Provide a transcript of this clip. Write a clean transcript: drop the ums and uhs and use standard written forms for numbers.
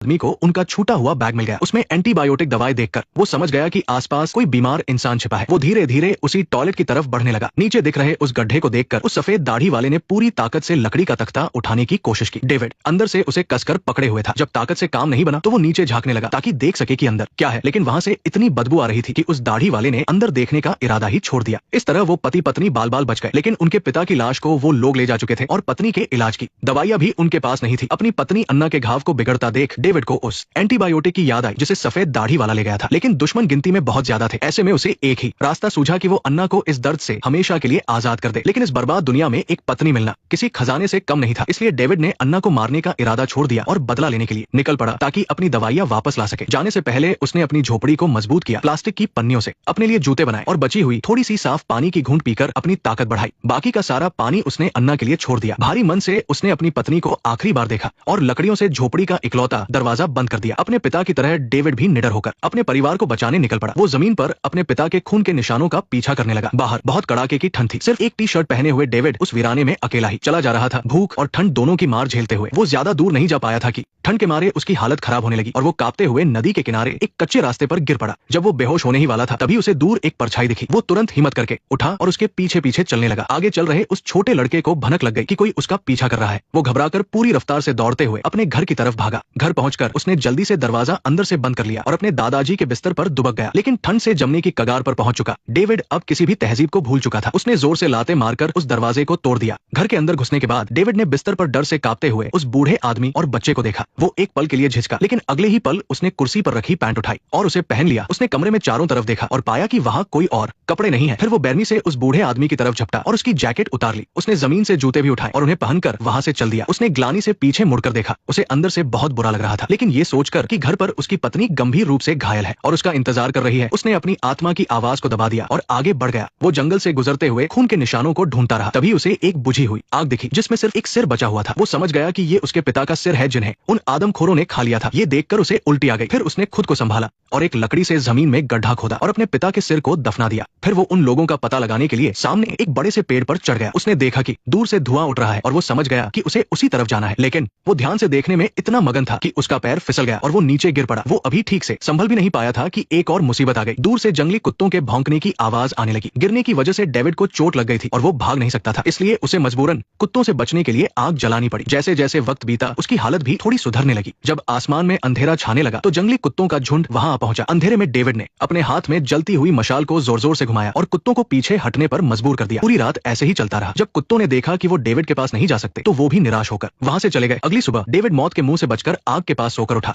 आदमी को उनका छूटा हुआ बैग मिल गया। उसमें एंटीबायोटिक दवाई देखकर वो समझ गया कि आसपास कोई बीमार इंसान छिपा है। वो धीरे धीरे उसी टॉयलेट की तरफ बढ़ने लगा। नीचे दिख रहे उस गड्ढे को देखकर उस सफेद दाढ़ी वाले ने पूरी ताकत से लकड़ी का तख्ता उठाने की कोशिश की। डेविड अंदर से उसे कसकर पकड़े हुए था। जब ताकत से काम नहीं बना तो वो नीचे झांकने लगा ताकि देख सके कि अंदर क्या है, लेकिन वहां से इतनी बदबू आ रही थी कि उस दाढ़ी वाले ने अंदर देखने का इरादा ही छोड़ दिया। इस तरह वो पति पत्नी बाल बाल बच गए, लेकिन उनके पिता की लाश को वो लोग ले जा चुके थे और पत्नी के इलाज की दवाइयां भी उनके पास नहीं थी। अपनी पत्नी अन्ना के घाव को बिगड़ता देख डेविड को उस एंटीबायोटिक की याद आई जिसे सफेद दाढ़ी वाला ले गया था, लेकिन दुश्मन गिनती में बहुत ज्यादा थे। ऐसे में उसे एक ही रास्ता सूझा कि वो अन्ना को इस दर्द से हमेशा के लिए आजाद कर दे। लेकिन इस बर्बाद दुनिया में एक पत्नी मिलना किसी खजाने से कम नहीं था। इसलिए डेविड ने अन्ना को मारने का इरादा छोड़ दिया और बदला लेने के लिए निकल पड़ा ताकि अपनी दवाइयां वापस ला सके। जाने से पहले उसने अपनी झोपड़ी को मजबूत किया, प्लास्टिक की पन्नियों से अपने लिए जूते बनाए और बची हुई थोड़ी सी साफ पानी की घूंट पीकर अपनी ताकत बढ़ाई। बाकी का सारा पानी उसने अन्ना के लिए छोड़ दिया। भारी मन से उसने अपनी पत्नी को आखिरी बार देखा और लकड़ियों से झोपड़ी का इकलौता दरवाजा बंद कर दिया। अपने पिता की तरह डेविड भी निडर होकर अपने परिवार को बचाने निकल पड़ा। वो जमीन पर अपने पिता के खून के निशानों का पीछा करने लगा। बाहर बहुत कड़ाके की ठंड थी। सिर्फ एक टी शर्ट पहने हुए डेविड उस वीराने में अकेला ही चला जा रहा था। भूख और ठंड दोनों की मार झेलते हुए वो ज्यादा दूर नहीं जा पाया था कि ठंड के मारे उसकी हालत खराब होने लगी और वो कांपते हुए नदी के किनारे एक कच्चे रास्ते पर गिर पड़ा। जब वो बेहोश होने ही वाला था तभी उसे दूर एक परछाई दिखी। वो तुरंत हिम्मत करके उठा और उसके पीछे पीछे चलने लगा। आगे चल रहे उस छोटे लड़के को भनक लग गई कि कोई उसका पीछा कर रहा है। वो घबराकर पूरी रफ्तार से दौड़ते हुए अपने घर की तरफ भागा। घर पहुंचकर उसने जल्दी से दरवाजा अंदर से बंद कर लिया और अपने दादाजी के बिस्तर पर दुबक गया। लेकिन ठंड से जमने की कगार पर पहुंच चुका डेविड अब किसी भी तहजीब को भूल चुका था। उसने जोर से लाते मारकर उस दरवाजे को तोड़ दिया। घर के अंदर घुसने के बाद डेविड ने बिस्तर पर डर से कांपते हुए उस बूढ़े आदमी और बच्चे को देखा। वो एक पल के लिए झिझका, लेकिन अगले ही पल उसने कुर्सी पर रखी पैंट उठाई और उसे पहन लिया। उसने कमरे में चारों तरफ देखा और पाया कि वहां कोई और कपड़े नहीं है। फिर वो बेरमी से उस बूढ़े आदमी की तरफ झपटा और उसकी जैकेट उतार ली। उसने जमीन से जूते भी उठाए और उन्हें पहनकर वहां से चल दिया। उसने ग्लानि से पीछे मुड़कर देखा। उसे अंदर से बहुत बुरा लग रहा था, लेकिन ये सोचकर कि घर पर उसकी पत्नी गंभीर रूप से घायल है और उसका इंतजार कर रही है, उसने अपनी आत्मा की आवाज को दबा दिया और आगे बढ़ गया। वो जंगल से गुजरते हुए खून के निशानों को ढूंढता रहा। तभी उसे एक बुझी हुई आग दिखी जिसमें सिर्फ एक सिर बचा हुआ था। वो समझ गया कि ये उसके पिता का सिर है जिन्हें उन आदमखोरों ने खा लिया था। ये देखकर उसे उल्टी आ गई। फिर उसने खुद को संभाला और एक लकड़ी से जमीन में गड्ढा खोदा और अपने पिता के सिर को दफना दिया। फिर वो उन लोगों का पता लगाने के लिए सामने एक बड़े से पेड़ पर चढ़ गया। उसने देखा कि दूर से धुआं उठ रहा है और वो समझ गया कि उसे उसी तरफ जाना है, लेकिन वो ध्यान से देखने में इतना मगन था कि उसका पैर फिसल गया और वो नीचे गिर पड़ा। वो अभी ठीक से संभल भी नहीं पाया था कि एक और मुसीबत आ गई। दूर से जंगली कुत्तों के भौंकने की आवाज आने लगी। गिरने की वजह से डेविड को चोट लग गई थी और वो भाग नहीं सकता था, इसलिए उसे मजबूरन कुत्तों से बचने के लिए आग जलानी पड़ी। जैसे जैसे वक्त बीता उसकी हालत भी थोड़ी सुधरने लगी। जब आसमान में अंधेरा छाने लगा तो जंगली कुत्तों का झुंड वहां आ पहुंचा। अंधेरे में डेविड ने अपने हाथ में जलती हुई मशाल को जोर जोर से घुमाया और कुत्तों को पीछे हटने पर मजबूर कर दिया। पूरी रात ऐसे ही चलता रहा। जब कुत्तों ने देखा कि वो डेविड के पास नहीं जा सकते तो वो भी निराश होकर वहां से चले गए। अगली सुबह डेविड मौत के मुंह से बचकर आग के पास सोकर उठा।